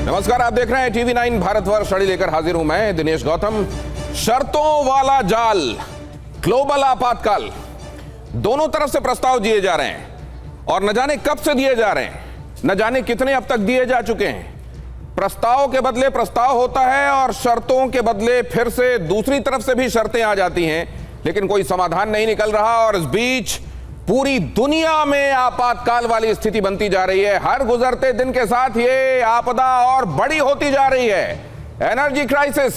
नमस्कार, आप देख रहे हैं टीवी 9 भारतवर्ष। अड़ी लेकर हाजिर हूं मैं दिनेश गौतम। शर्तों वाला जाल, ग्लोबल आपातकाल, दोनों तरफ से प्रस्ताव दिए जा रहे हैं और न जाने कब से दिए जा रहे हैं, न जाने कितने अब तक दिए जा चुके हैं। प्रस्ताव के बदले प्रस्ताव होता है और शर्तों के बदले फिर से दूसरी तरफ से भी शर्तें आ जाती हैं, लेकिन कोई समाधान नहीं निकल रहा। और इस बीच पूरी दुनिया में आपातकाल वाली स्थिति बनती जा रही है। हर गुजरते दिन के साथ ये आपदा और बड़ी होती जा रही है। एनर्जी क्राइसिस,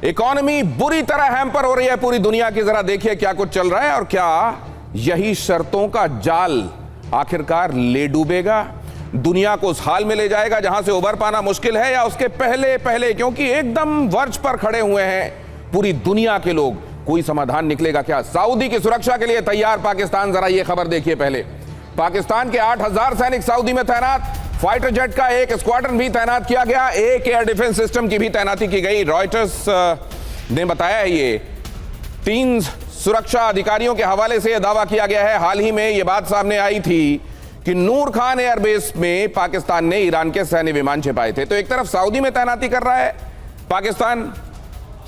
इकोनॉमी बुरी तरह हैम्पर हो रही है पूरी दुनिया की। जरा देखिए क्या कुछ चल रहा है और क्या यही शर्तों का जाल आखिरकार ले डूबेगा, दुनिया को उस हाल में ले जाएगा जहां से उबर पाना मुश्किल है, या उसके पहले पहले, क्योंकि एकदम वर्ज पर खड़े हुए हैं पूरी दुनिया के लोग। कोई समाधान निकलेगा क्या? सऊदी की सुरक्षा के लिए तैयार पाकिस्तान। जरा ये खबर देखिए पहले। पाकिस्तान के 8000 सैनिक सऊदी में तैनात, फाइटर जेट का एक स्क्वाड्रन भी तैनात किया गया, एक एयर डिफेंस सिस्टम की भी तैनाती की गई। रॉयटर्स ने बताया है ये 3 सुरक्षा अधिकारियों के हवाले से यह दावा किया गया है। हाल ही में यह बात सामने आई थी कि नूर खान एयरबेस में पाकिस्तान ने ईरान के सैन्य विमान छिपाए थे। तो एक तरफ सऊदी में तैनाती कर रहा है पाकिस्तान,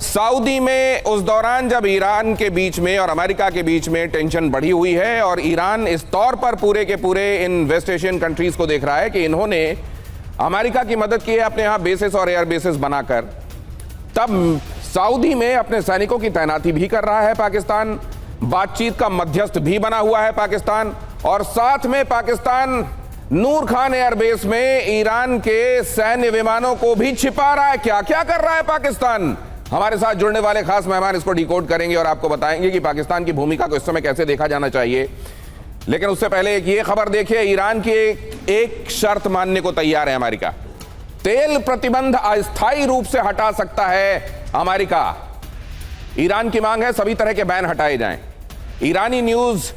सऊदी में उस दौरान जब ईरान के बीच में और अमेरिका के बीच में टेंशन बढ़ी हुई है और ईरान इस तौर पर पूरे के पूरे इन वेस्ट एशियन कंट्रीज को देख रहा है कि इन्होंने अमेरिका की मदद की है अपने यहां बेसिस और एयर बेसिस बनाकर, तब सऊदी में अपने सैनिकों की तैनाती भी कर रहा है पाकिस्तान। बातचीत का मध्यस्थ भी बना हुआ है पाकिस्तान, और साथ में पाकिस्तान नूर खान एयरबेस में ईरान के सैन्य विमानों को भी छिपा रहा है। क्या क्या कर रहा है पाकिस्तान? हमारे साथ जुड़ने वाले खास मेहमान इसको डिकोड करेंगे और आपको बताएंगे कि पाकिस्तान की भूमिका को इस समय कैसे देखा जाना चाहिए। लेकिन उससे पहले एक ये खबर देखिए, ईरान की एक शर्त मानने को तैयार है अमेरिका। तेल प्रतिबंध अस्थायी रूप से हटा सकता है अमेरिका। ईरान की मांग है सभी तरह के बैन हटाए जाएं। ईरानी न्यूज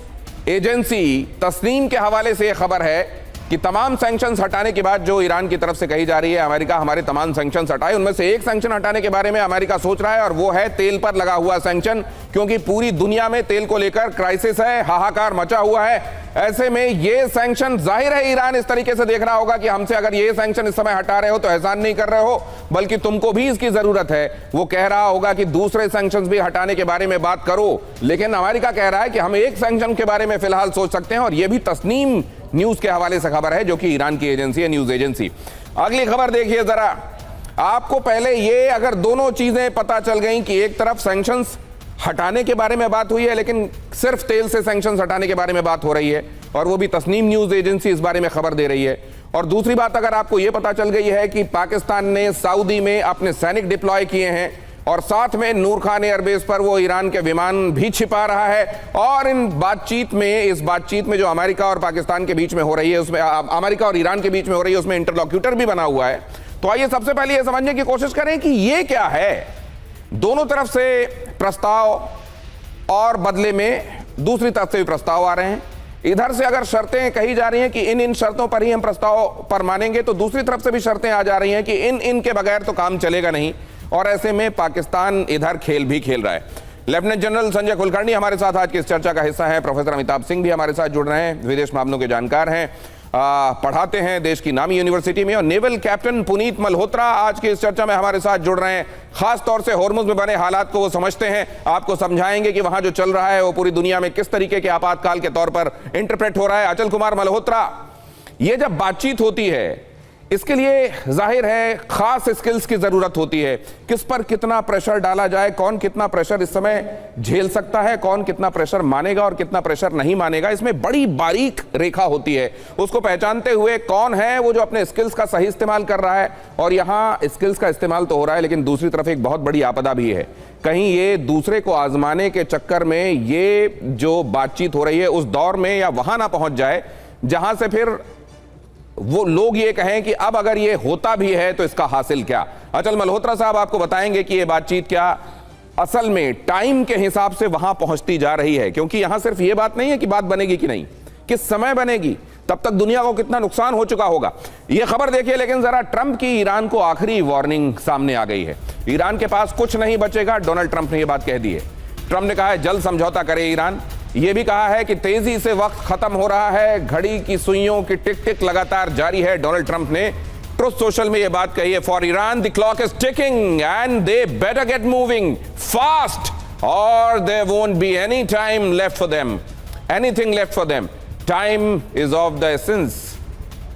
एजेंसी तस्नीम के हवाले से यह खबर है कि तमाम सैंक्शंस हटाने के बाद जो ईरान की तरफ से कही जा रही है अमेरिका हमारे तमाम सैंक्शंस हटाए, उनमें से एक सैंक्शन हटाने के बारे में अमेरिका सोच रहा है और वो है तेल पर लगा हुआ सैंक्शन, क्योंकि पूरी दुनिया में तेल को लेकर क्राइसिस है, हाहाकार मचा हुआ है। ऐसे में ये सैंक्शन, जाहिर है ईरान इस तरीके से देख रहा होगा कि हमसे अगर ये सैंक्शन इस समय हटा रहे हो तो एहसान नहीं कर रहे हो, बल्कि तुमको भी इसकी जरूरत है। वो कह रहा होगा कि दूसरे सैंक्शंस भी हटाने के बारे में बात करो, लेकिन अमेरिका कह रहा है कि हम एक सैंक्शन के बारे में फिलहाल सोच सकते हैं। और यह भी तस्नीम न्यूज के हवाले से खबर है, जो कि ईरान की एजेंसी है, न्यूज एजेंसी। अगली खबर देखिए जरा। आपको पहले ये अगर दोनों चीजें पता चल गई कि एक तरफ सैंक्शंस हटाने के बारे में बात हुई है, लेकिन सिर्फ तेल से सैंक्शंस हटाने के बारे में बात हो रही है, और वो भी तस्नीम न्यूज एजेंसी इस बारे में खबर दे रही है। और दूसरी बात अगर आपको यह पता चल गई है कि पाकिस्तान ने सऊदी में अपने सैनिक डिप्लॉय किए हैं और साथ में नूर खान एयरबेस पर वो ईरान के विमान भी छिपा रहा है, और इस बातचीत में जो अमेरिका और पाकिस्तान के बीच में हो रही है, उसमें अमेरिका और ईरान के बीच में हो रही है, उसमें इंटरलॉक्यूटर भी बना हुआ है। तो आइए सबसे पहले ये समझने की कोशिश करें कि ये क्या है। दोनों तरफ से प्रस्ताव और बदले में दूसरी तरफ से भी प्रस्ताव आ रहे हैं। इधर से अगर शर्तें कही जा रही हैं कि इन शर्तों पर ही हम प्रस्ताव पर मानेंगे, तो दूसरी तरफ से भी शर्तें आ जा रही हैं कि इन के बगैर तो काम चलेगा नहीं। और ऐसे में पाकिस्तान इधर खेल भी खेल रहा है। लेफ्टिनेंट जनरल संजय कुलकर्णी हमारे साथ आज की इस चर्चा का हिस्सा है। प्रोफेसर अमिताभ सिंह भी हमारे साथ जुड़ रहे हैं, विदेश मामलों के जानकार हैं, पढ़ाते हैं देश की नामी यूनिवर्सिटी में। और नेवल कैप्टन पुनीत मल्होत्रा आज की इस चर्चा में हमारे साथ जुड़ रहे हैं। खास तौर से होर्मुज में बने हालात को वो समझते हैं, आपको समझाएंगे कि वहां जो चल रहा है वो पूरी दुनिया में किस तरीके के आपातकाल के तौर पर इंटरप्रेट हो रहा है। अचल कुमार मल्होत्रा, ये जब बातचीत होती है इसके लिए जाहिर है खास स्किल्स की जरूरत होती है। किस पर कितना प्रेशर डाला जाए, कौन कितना प्रेशर इस समय झेल सकता है, कौन कितना प्रेशर मानेगा और कितना प्रेशर नहीं मानेगा, इसमें बड़ी बारीक रेखा होती है। उसको पहचानते हुए कौन है वो जो अपने स्किल्स का सही इस्तेमाल कर रहा है। और यहां स्किल्स का इस्तेमाल तो हो रहा है, लेकिन दूसरी तरफ एक बहुत बड़ी आपदा भी है। कहीं ये दूसरे को आजमाने के चक्कर में ये जो बातचीत हो रही है उस दौर में या वहां ना पहुंच जाए जहां से फिर वो लोग ये कहें कि अब अगर ये होता भी है तो इसका हासिल क्या। अचल मल्होत्रा साहब आपको बताएंगे कि ये बातचीत क्या असल में टाइम के हिसाब से वहां पहुंचती जा रही है, क्योंकि यहां सिर्फ ये बात नहीं है कि बात बनेगी कि नहीं, किस समय बनेगी, तब तक दुनिया को कितना नुकसान हो चुका होगा। ये खबर देखिए। लेकिन जरा ट्रंप की ईरान को आखिरी वार्निंग सामने आ गई है। ईरान के पास कुछ नहीं बचेगा, डोनाल्ड ट्रंप ने यह बात कह दी है। ट्रंप ने कहा है जल्द समझौता करे ईरान। यह भी कहा है कि तेजी से वक्त खत्म हो रहा है, घड़ी की सुइयों की टिक टिक लगातार जारी है। डोनाल्ड ट्रंप ने ट्रुथ सोशल में यह बात कही है, for Iran the clock is ticking and they better get moving fast or there won't be any time left for them, anything left for them, time is of the essence.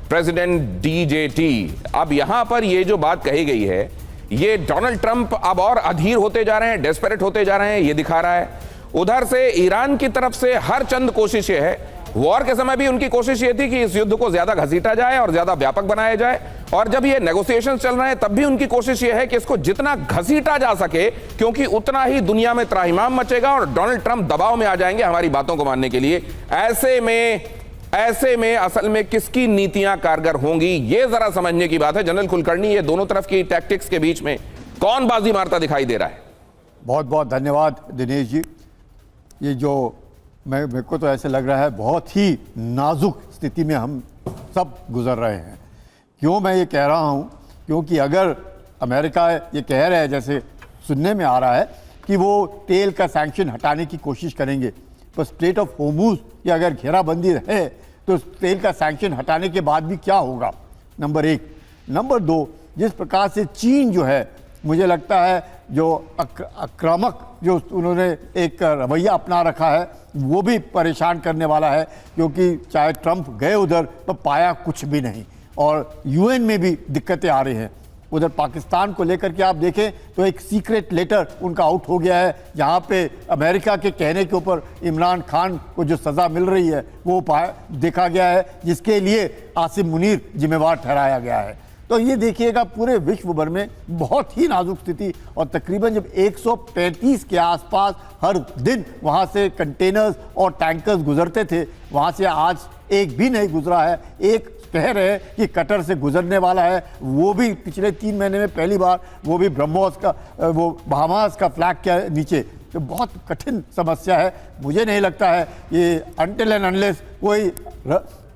President DJT. अब यहां पर यह जो बात कही गई है, ये डोनाल्ड ट्रंप अब और अधीर होते जा रहे हैं, डेस्परेट होते जा रहे हैं, ये दिखा रहा है। उधर से ईरान की तरफ से हर चंद कोशिश ये है, वॉर के समय भी उनकी कोशिश ये थी कि इस युद्ध को ज्यादा घसीटा जाए और ज्यादा व्यापक बनाया जाए, और जब ये नेगोशिएशन चल रहे हैं तब भी उनकी कोशिश ये है कि इसको जितना घसीटा जा सके, क्योंकि उतना ही दुनिया में त्राहिमाम मचेगा और डोनाल्ड ट्रंप दबाव में आ जाएंगे हमारी बातों को मानने के लिए। ऐसे में असल में किसकी नीतियां कारगर होंगी, ये जरा समझने की बात है। जनरल कुलकर्णी, ये दोनों तरफ की टैक्टिक्स के बीच में कौन बाजी मारता दिखाई दे रहा है? बहुत बहुत धन्यवाद दिनेश जी। ये जो मेरे को तो ऐसे लग रहा है बहुत ही नाजुक स्थिति में हम सब गुजर रहे हैं। क्यों मैं ये कह रहा हूँ? क्योंकि अगर अमेरिका ये कह रहा है, जैसे सुनने में आ रहा है कि वो तेल का सैंक्शन हटाने की कोशिश करेंगे, तो स्ट्रेट ऑफ होर्मुज की अगर घेराबंदी रहे तो तेल का सैंक्शन हटाने के बाद भी क्या होगा, नंबर एक। नंबर दो, जिस प्रकार से चीन जो है, मुझे लगता है जो आक्रामक जो उन्होंने एक रवैया अपना रखा है वो भी परेशान करने वाला है, क्योंकि चाहे ट्रंप गए उधर तो पाया कुछ भी नहीं, और यूएन में भी दिक्कतें आ रही हैं। उधर पाकिस्तान को लेकर के आप देखें तो एक सीक्रेट लेटर उनका आउट हो गया है, जहाँ पे अमेरिका के कहने के ऊपर इमरान खान को जो सज़ा मिल रही है वो देखा गया है, जिसके लिए आसिम मुनीर जिम्मेवार ठहराया गया है। तो ये देखिएगा पूरे विश्व भर में बहुत ही नाजुक स्थिति, और तकरीबन जब 135 के आसपास हर दिन वहाँ से कंटेनर्स और टैंकर्स गुजरते थे, वहाँ से आज एक भी नहीं गुजरा है। एक कह रहे हैं कि कतर से गुजरने वाला है, वो भी पिछले 3 महीने में पहली बार, वो भी ब्रह्मोस का, वो बहामास का फ्लैग के नीचे। तो बहुत कठिन समस्या है। मुझे नहीं लगता है ये अनटिल एंड अनलेस कोई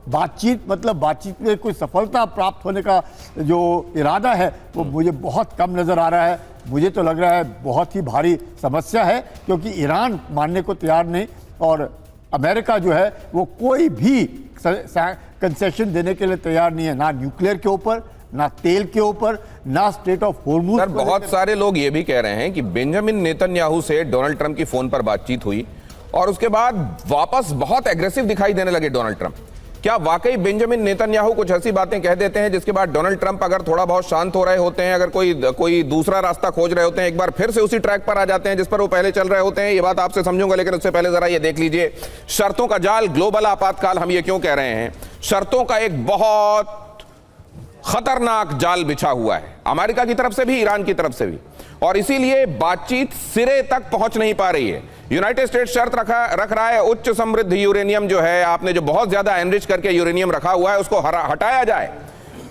बातचीत में कोई सफलता प्राप्त होने का जो इरादा है वो मुझे बहुत कम नज़र आ रहा है। मुझे तो लग रहा है बहुत ही भारी समस्या है, क्योंकि ईरान मानने को तैयार नहीं, और अमेरिका जो है वो कोई भी कंसेशन देने के लिए तैयार नहीं है, ना न्यूक्लियर के ऊपर, ना तेल के ऊपर, ना स्ट्रेट ऑफ होर्मुज। सर, बहुत सारे लोग ये भी कह रहे हैं कि बेंजामिन नेतन्याहू से डोनाल्ड ट्रंप की फोन पर बातचीत हुई और उसके बाद वापस बहुत एग्रेसिव दिखाई देने लगे डोनाल्ड ट्रंप। क्या वाकई बेंजामिन नेतन्याहू कुछ ऐसी बातें कह देते हैं जिसके बाद डोनाल्ड ट्रंप अगर थोड़ा बहुत शांत हो रहे होते हैं, अगर कोई दूसरा रास्ता खोज रहे होते हैं, एक बार फिर से उसी ट्रैक पर आ जाते हैं जिस पर वो पहले चल रहे होते हैं? ये बात आपसे समझूंगा, लेकिन उससे पहले जरा ये देख लीजिए, शर्तों का जाल, ग्लोबल आपातकाल। हम ये क्यों कह रहे हैं? शर्तों का एक बहुत खतरनाक जाल बिछा हुआ है, अमेरिका की तरफ से भी, ईरान की तरफ से भी, और इसीलिए बातचीत सिरे तक पहुंच नहीं पा रही है। यूनाइटेड स्टेट्स शर्त रख रहा है, उच्च समृद्ध यूरेनियम जो है, आपने जो बहुत ज्यादा एनरिच करके यूरेनियम रखा हुआ है उसको हटाया जाए,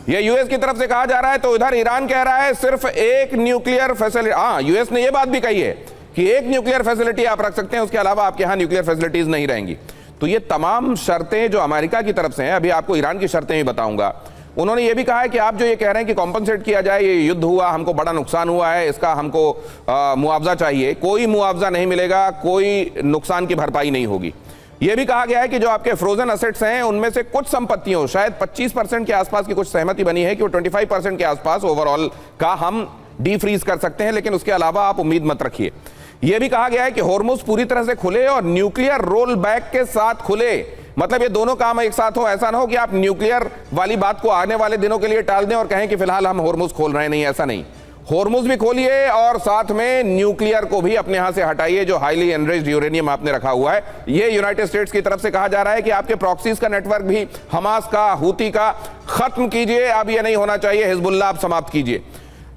ये यूएस की तरफ से कहा जा रहा है। तो इधर ईरान कह रहा है सिर्फ एक न्यूक्लियर फैसिलिटी। हाँ, यूएस ने यह बात भी कही है कि एक न्यूक्लियर फैसिलिटी आप रख सकते हैं, उसके अलावा आपके यहां न्यूक्लियर फैसिलिटीज नहीं रहेंगी। तो ये तमाम शर्तें जो अमेरिका की तरफ से हैं, अभी आपको ईरान की शर्तें भी बताऊंगा। उन्होंने ये भी कहा है कि आप जो ये कह रहे हैं कि कॉम्पनसेट किया जाए, ये युद्ध हुआ, हमको बड़ा नुकसान हुआ है, इसका हमको मुआवजा चाहिए, कोई मुआवजा नहीं मिलेगा, कोई नुकसान की भरपाई नहीं होगी। ये भी कहा गया है कि जो आपके फ्रोजन असेट्स हैं उनमें से कुछ संपत्तियों, शायद 25% के आसपास की कुछ सहमति बनी है कि वो 25% के आसपास ओवरऑल का हम डीफ्रीज कर सकते हैं, लेकिन उसके अलावा आप उम्मीद मत रखिए। यह भी कहा गया है कि हॉर्मुज पूरी तरह से खुले और न्यूक्लियर रोल बैक के साथ खुले, मतलब ये दोनों काम एक साथ हो। ऐसा ना हो कि आप न्यूक्लियर वाली बात को आने वाले दिनों के लिए टाल दें और कहें कि फिलहाल हम हॉर्मुज खोल रहे हैं। नहीं, ऐसा नहीं, हॉर्मुज भी खोलिए और साथ में न्यूक्लियर को भी अपने यहां से हटाइए, जो हाईली एनरिच्ड यूरेनियम आपने रखा हुआ है। ये यूनाइटेड स्टेट्स की तरफ से कहा जा रहा है कि आपके प्रॉक्सीज का नेटवर्क भी, हमास का, हूती का, खत्म कीजिए, अब ये नहीं होना चाहिए, हिजबुल्लाह आप समाप्त कीजिए।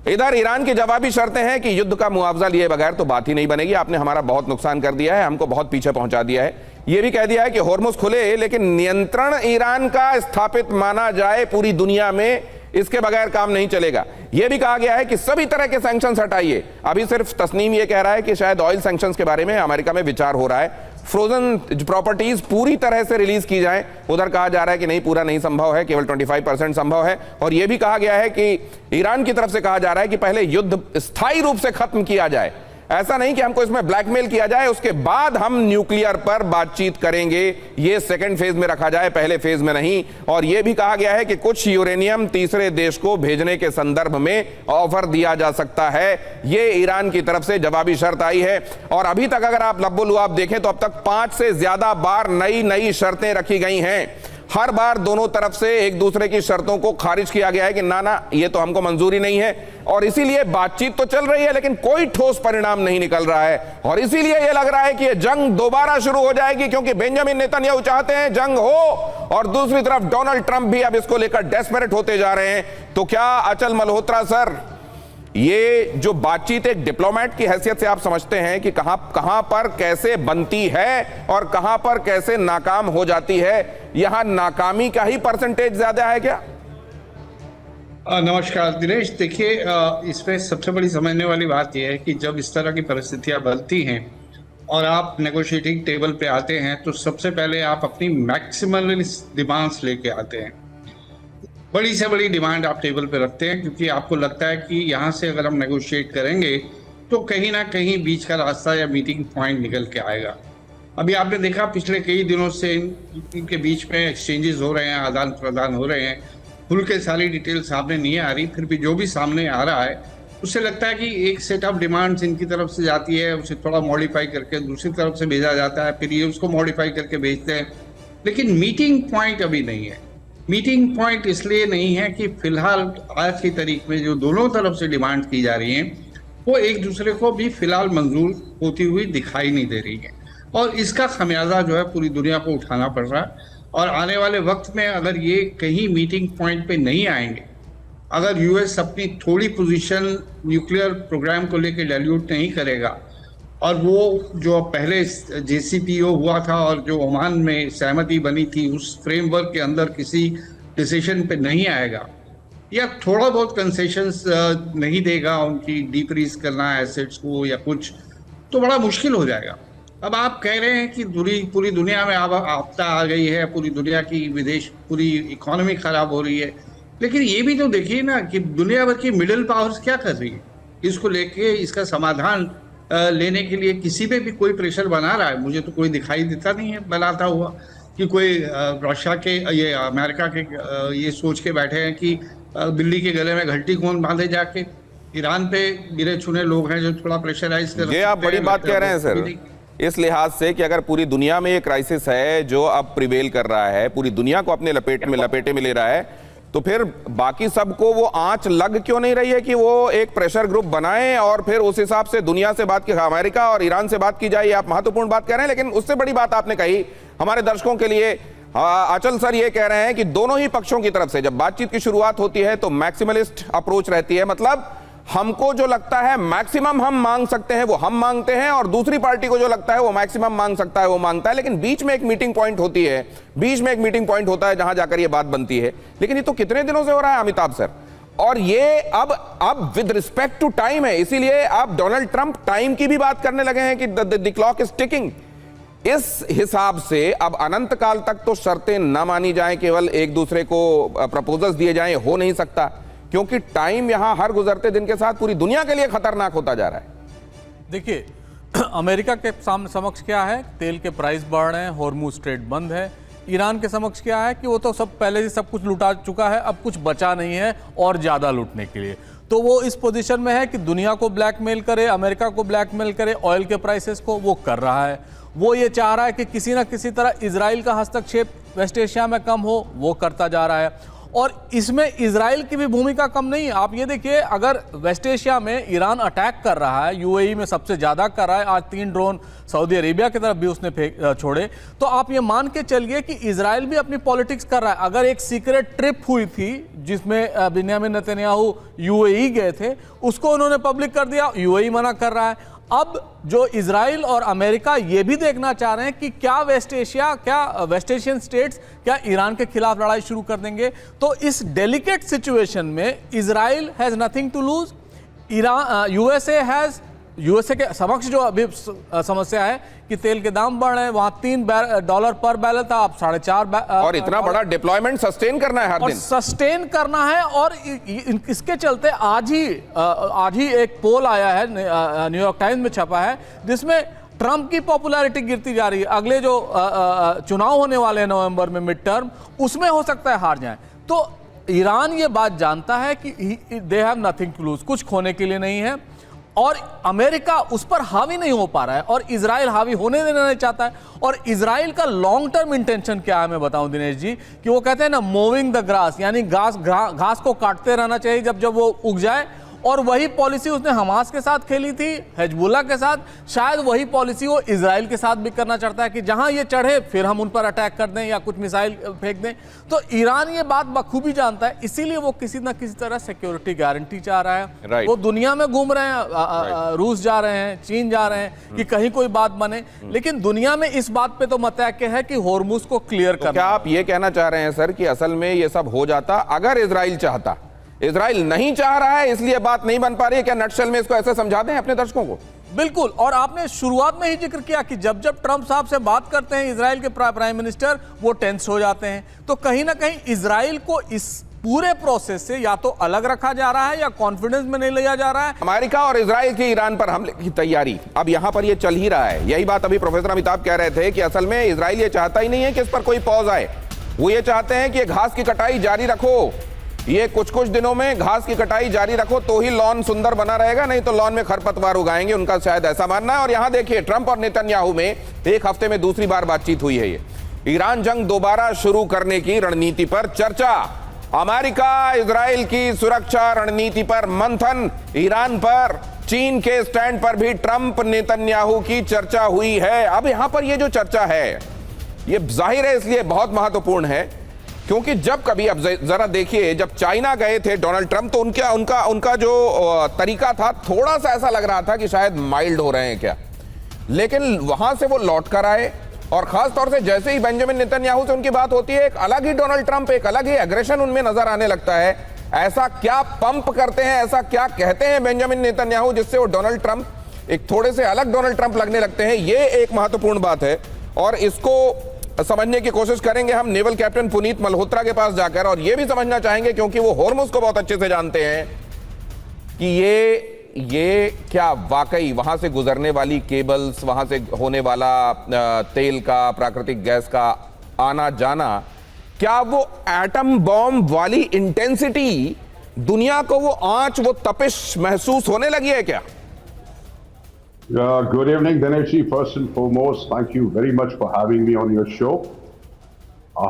इधर ईरान की जवाबी शर्तें हैं कि युद्ध का मुआवजा लिए बगैर तो बात ही नहीं बनेगी, आपने हमारा बहुत नुकसान कर दिया है, हमको बहुत पीछे पहुंचा दिया है। यह भी कह दिया है कि हॉर्मुज खुले, लेकिन नियंत्रण ईरान का स्थापित माना जाए पूरी दुनिया में, इसके बगैर काम नहीं चलेगा। यह भी कहा गया है कि सभी तरह के सैंक्शंस हटाइए। अभी सिर्फ तस्नीम यह कह रहा है कि शायद ऑयल सैंक्शंस के बारे में अमेरिका में विचार हो रहा है, फ्रोजन प्रॉपर्टीज पूरी तरह से रिलीज की जाए। उधर कहा जा रहा है कि नहीं, पूरा नहीं संभव है, केवल 25% संभव है। और यह भी कहा गया है कि ईरान की तरफ से कहा जा रहा है कि पहले युद्ध स्थायी रूप से खत्म किया जाए। ऐसा नहीं कि हमको इसमें ब्लैकमेल किया जाए, उसके बाद हम न्यूक्लियर पर बातचीत करेंगे, ये सेकंड फेज में रखा जाए, पहले फेज में नहीं। और यह भी कहा गया है कि कुछ यूरेनियम तीसरे देश को भेजने के संदर्भ में ऑफर दिया जा सकता है। यह ईरान की तरफ से जवाबी शर्त आई है। और अभी तक अगर आप लब्बो लुआब देखें तो अब तक 5 से ज्यादा बार नई शर्तें रखी गई हैं। हर बार दोनों तरफ से एक दूसरे की शर्तों को खारिज किया गया है कि ना ये तो हमको मंजूरी नहीं है। और इसीलिए बातचीत तो चल रही है लेकिन कोई ठोस परिणाम नहीं निकल रहा है। और इसीलिए यह लग रहा है कि यह जंग दोबारा शुरू हो जाएगी, क्योंकि बेंजामिन नेतन्याहू चाहते हैं जंग हो और दूसरी तरफ डोनाल्ड ट्रंप भी अब इसको लेकर डेस्परेट होते जा रहे हैं। तो क्या अचल मल्होत्रा सर, ये जो बातचीत एक डिप्लोमेट की हैसियत से आप समझते हैं कि कहां पर कैसे बनती है और कहां पर कैसे नाकाम हो जाती है? यहां नाकामी का ही परसेंटेज ज्यादा है क्या? नमस्कार दिनेश, देखिए इसमें सबसे बड़ी समझने वाली बात यह है कि जब इस तरह की परिस्थितियां बनती हैं और आप नेगोशिएटिंग टेबल पे आते हैं तो सबसे पहले आप अपनी मैक्सिमलिस्ट डिमांड्स लेके आते हैं। बड़ी से बड़ी डिमांड आप टेबल पे रखते हैं क्योंकि आपको लगता है कि यहाँ से अगर हम नेगोशिएट करेंगे तो कहीं ना कहीं बीच का रास्ता या मीटिंग पॉइंट निकल के आएगा। अभी आपने देखा पिछले कई दिनों से इनके बीच में एक्सचेंजेस हो रहे हैं, आदान प्रदान हो रहे हैं। खुल के सारी डिटेल सामने नहीं आ रही, फिर भी जो भी सामने आ रहा है उससे लगता है कि एक सेट ऑफ डिमांड्स इनकी तरफ से जाती है, उसे थोड़ा मॉडिफाई करके दूसरी तरफ से भेजा जाता है, फिर ये उसको मॉडिफाई करके भेजते हैं। लेकिन मीटिंग पॉइंट अभी नहीं है। मीटिंग पॉइंट इसलिए नहीं है कि फिलहाल आज की तारीख में जो दोनों तरफ से डिमांड की जा रही हैं वो एक दूसरे को भी फिलहाल मंजूर होती हुई दिखाई नहीं दे रही है। और इसका खमियाजा जो है पूरी दुनिया को उठाना पड़ रहा है। और आने वाले वक्त में अगर ये कहीं मीटिंग पॉइंट पे नहीं आएंगे, अगर यूएस अपनी थोड़ी पोजीशन न्यूक्लियर प्रोग्राम को लेकर डाइल्यूट नहीं करेगा और वो जो पहले JCPO हुआ था और जो ओमान में सहमति बनी थी उस फ्रेमवर्क के अंदर किसी डिसीजन पे नहीं आएगा या थोड़ा बहुत कंसेशंस नहीं देगा, उनकी डीफ्रीज करना एसेट्स को या कुछ, तो बड़ा मुश्किल हो जाएगा। अब आप कह रहे हैं कि पूरी दुनिया में आपदा आ गई है, पूरी दुनिया की पूरी इकोनॉमी खराब हो रही है, लेकिन ये भी तो देखिए ना कि दुनिया भर की मिडिल पावर्स क्या कर रही है इसको लेके, इसका समाधान लेने के लिए किसी पे भी कोई प्रेशर बना रहा है? मुझे तो कोई दिखाई देता नहीं है बनाता हुआ कि कोई रशिया के ये अमेरिका के ये सोच के बैठे हैं कि बिल्ली के गले में घंटी कौन बांधे जाके। ईरान पे गिरे चुने लोग हैं जो थोड़ा प्रेशराइज कर रहे हैं। ये आप बड़ी बात कह रहे हैं सर, इस लिहाज से कि अगर पूरी दुनिया में ये क्राइसिस है जो अब प्रिवेल कर रहा है, पूरी दुनिया को अपने लपेटे में ले रहा है, तो फिर बाकी सबको वो आंच लग क्यों नहीं रही है कि वो एक प्रेशर ग्रुप बनाएं और फिर उस हिसाब से दुनिया से बात की, अमेरिका और ईरान से बात की जाए? आप महत्वपूर्ण बात कह रहे हैं, लेकिन उससे बड़ी बात आपने कही हमारे दर्शकों के लिए। अचल सर ये कह रहे हैं कि दोनों ही पक्षों की तरफ से जब बातचीत की शुरुआत होती है तो मैक्सिमलिस्ट अप्रोच रहती है, मतलब हमको जो लगता है मैक्सिमम हम मांग सकते हैं वो हम मांगते हैं और दूसरी पार्टी को जो लगता है वो मैक्सिमम मांग सकता है वो मांगता है, लेकिन बीच में एक मीटिंग पॉइंट होती है, बीच में एक मीटिंग पॉइंट होता है जहां जाकर ये बात बनती है। लेकिन ये तो कितने दिनों से हो रहा है अमिताभ सर, और ये अब विद रिस्पेक्ट टू टाइम है, इसीलिए अब डोनाल्ड ट्रंप टाइम की भी बात करने लगे हैं कि द क्लॉक इज टिकिंग। इस हिसाब से अब अनंत काल तक तो शर्तें ना मानी जाएं, केवल एक दूसरे को प्रपोजल्स दिए जाएं, हो नहीं सकता, क्योंकि टाइम यहां हर गुजरते दिन के साथ पूरी दुनिया के लिए खतरनाक होता जा रहा है। देखिए, अमेरिका के समक्ष क्या है, तेल के प्राइस बढ़ रहे हैं, हॉर्मुज स्ट्रेट बंद है। ईरान के समक्ष क्या है कि वो तो सब पहले से सब कुछ लुटा चुका है, अब कुछ बचा नहीं है और ज़्यादा लूटने के लिए। तो वो इस पोजीशन में है कि दुनिया को ब्लैकमेल करे, अमेरिका को ब्लैकमेल करे, ऑयल के प्राइसेस को वो कर रहा है। वो ये चाह रहा है कि किसी ना किसी तरह इजराइल का हस्तक्षेप वेस्ट एशिया में कम हो, वो करता जा रहा है। और इसमें इजराइल की भी भूमिका कम नहीं है। आप ये देखिए, अगर वेस्ट एशिया में ईरान अटैक कर रहा है, यूएई में सबसे ज़्यादा कर रहा है, आज 3 ड्रोन सऊदी अरेबिया की तरफ भी उसने छोड़े, तो आप ये मान के चलिए कि इजराइल भी अपनी पॉलिटिक्स कर रहा है। अगर एक सीक्रेट ट्रिप हुई थी जिसमें बेंजामिन नेतन्याहू यूएई गए थे, उसको उन्होंने पब्लिक कर दिया, यूएई मना कर रहा है। अब जो इजराइल और अमेरिका ये भी देखना चाह रहे हैं कि क्या वेस्ट एशियन स्टेट्स क्या ईरान के खिलाफ लड़ाई शुरू कर देंगे। तो इस डेलिकेट सिचुएशन में Israel has nothing to lose, USA has USA के समक्ष जो अभी समस्या है कि तेल के दाम बढ़ रहे हैं, वहां $3 पर बैरल था, अब $4.5 और इतना बड़ा डिप्लॉयमेंट सस्टेन करना है हर और दिन। सस्टेन करना है। और इसके चलते आज ही एक पोल आया है, न्यूयॉर्क टाइम्स में छपा है, जिसमें ट्रंप की पॉपुलैरिटी गिरती जा रही है। अगले जो चुनाव होने वाले हैं नवंबर में, मिड टर्म, उसमें हो सकता है हार जाए। तो ईरान ये बात जानता है कि they have nothing to lose, कुछ खोने के लिए नहीं है, और अमेरिका उस पर हावी नहीं हो पा रहा है, और इजराइल हावी होने देना नहीं चाहता है। और इजराइल का लॉन्ग टर्म इंटेंशन क्या है मैं बताऊं दिनेश जी, कि वो कहते हैं ना, मूविंग द ग्रास, यानी घास को काटते रहना चाहिए जब जब वो उग जाए। और वही पॉलिसी उसने हमास के साथ खेली थी, हिजबुल्लाह के साथ, शायद वही पॉलिसी वो इजराइल के साथ भी करना चाहता है कि जहां ये चढ़े फिर हम उन पर अटैक कर दें या कुछ मिसाइल फेंक दें। तो ईरान ये बात बखूबी जानता है, इसीलिए वो किसी ना किसी तरह सिक्योरिटी गारंटी चाह रहा है। वो दुनिया में घूम रहे हैं, रूस जा रहे हैं, चीन जा रहे हैं कि कहीं कोई बात बने, लेकिन दुनिया में इस बात पे तो मुतयक्किद है कि होर्मुज को क्लियर करना। क्या आप ये कहना चाह रहे हैं सर कि असल में ये सब हो जाता अगर इजराइल चाहता? इजराइल नहीं चाह रहा है, इसलिए बात नहीं बन पा रही है। क्या नटशेल में इसको ऐसे समझा दें अपने दर्शकों को? बिल्कुल। और आपने शुरुआत में ही जिक्र किया कि जब जब ट्रंप साहब से बात करते हैं इजराइल के प्राइम मिनिस्टर, वो टेंस हो जाते हैं। तो कहीं ना कहीं इजराइल को इस पूरे प्रोसेस से या तो अलग रखा जा रहा है या कॉन्फिडेंस में नहीं लिया जा रहा है। अमेरिका और इजराइल की ईरान पर हमले की तैयारी अब यहां पर ये चल ही रहा है। यही बात अभी प्रोफेसर अमिताभ कह रहे थे कि असल में इजराइल ये चाहता ही नहीं है कि इस पर कोई पॉज आए। वो ये चाहते हैं कि ये घास की कटाई जारी रखो, ये कुछ दिनों में घास की कटाई जारी रखो तो ही लॉन सुंदर बना रहेगा, नहीं तो लॉन में खरपतवार उगाएंगे, उनका शायद ऐसा मानना है। और यहां देखिए, ट्रंप और नेतन्याहू में एक हफ्ते में दूसरी बार बातचीत हुई है। ये ईरान जंग दोबारा शुरू करने की रणनीति पर चर्चा, अमेरिका इजराइल की सुरक्षा रणनीति पर मंथन, ईरान पर चीन के स्टैंड पर भी ट्रंप नेतन्याहू की चर्चा हुई है। अब यहां पर ये जो चर्चा है, ये जाहिर है इसलिए बहुत महत्वपूर्ण है क्योंकि जब कभी, अब जरा देखिए, जब चाइना गए थे डोनाल्ड ट्रंप, तो उनका जो तरीका था थोड़ा सा ऐसा लग रहा था कि शायद माइल्ड हो रहे हैं क्या, लेकिन वहां से वो लौट कर आए। और खास तौर से जैसे ही बेंजामिन नेतन्याहू से उनकी बात होती है, एक अलग ही डोनाल्ड ट्रंप, एक अलग ही एग्रेशन उनमें नजर आने लगता है। ऐसा क्या पंप करते हैं, ऐसा क्या कहते हैं बेंजामिन नेतन्याहू जिससे वो डोनाल्ड ट्रंप एक थोड़े से अलग डोनाल्ड ट्रंप लगने लगते हैं? ये एक महत्वपूर्ण बात है और इसको समझने की कोशिश करेंगे हम नेवल कैप्टन पुनीत मल्होत्रा के पास जाकर, और यह भी समझना चाहेंगे क्योंकि वो होर्मुज को बहुत अच्छे से जानते हैं कि ये क्या वाकई वहां से गुजरने वाली केबल्स, वहां से होने वाला तेल का, प्राकृतिक गैस का आना जाना, क्या वो एटम बॉम्ब वाली इंटेंसिटी, दुनिया को वो आंच, वो तपिश महसूस होने लगी है क्या? Good evening, Dinesh ji. First and foremost, thank you very much for having me on your show.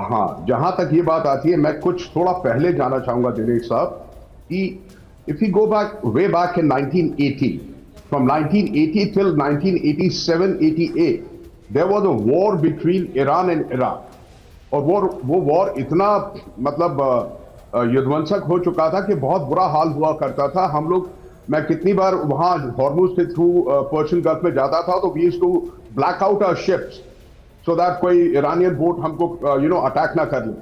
हाँ, जहां तक ये बात आती है, मैं कुछ थोड़ा पहले जाना चाहूंगा दिनेश साहब कि if you go way back in 1980, from 1980 till 1987-88, there was a war between Iran and Iraq. और वो वॉर इतना मतलब युद्धवंशक हो चुका था कि बहुत बुरा हाल हुआ करता था। हम लोग, मैं कितनी बार वहां हॉर्मुज के थ्रू पर्शियन गल्फ में जाता था तो we used to black out our ships so that कोई ईरानियन बोट हमको अटैक ना कर ले।